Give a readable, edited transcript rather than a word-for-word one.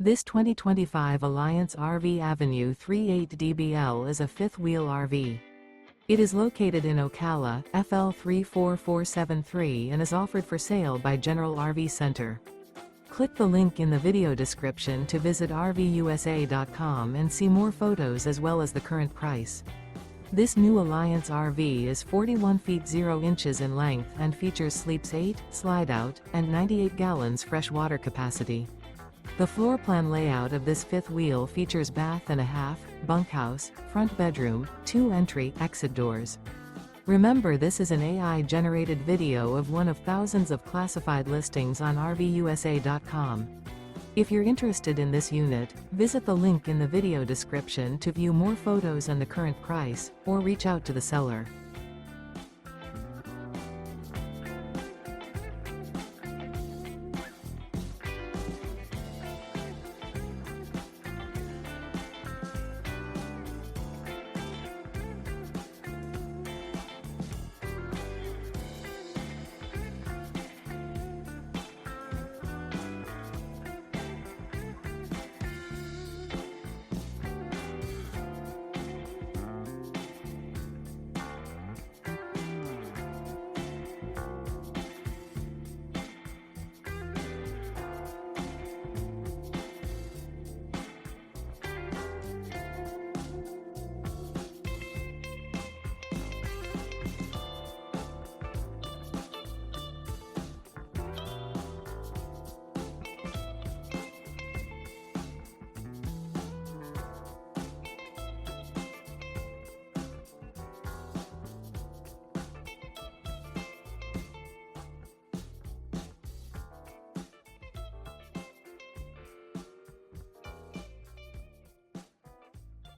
This 2025 Alliance RV Avenue 38DBL is a fifth-wheel RV. It is located in Ocala, FL 34473 and is offered for sale by General RV Center. Click the link in the video description to visit RVUSA.com and see more photos as well as the current price. This new Alliance RV is 41 feet 0 inches in length and features sleeps 8, slide-out, and 98 gallons fresh water capacity. The floor plan layout of this fifth wheel features bath and a half, bunkhouse, front bedroom, 2 entry/exit doors. Remember, this is an AI-generated video of one of thousands of classified listings on RVUSA.com. If you're interested in this unit, visit the link in the video description to view more photos and the current price, or reach out to the seller.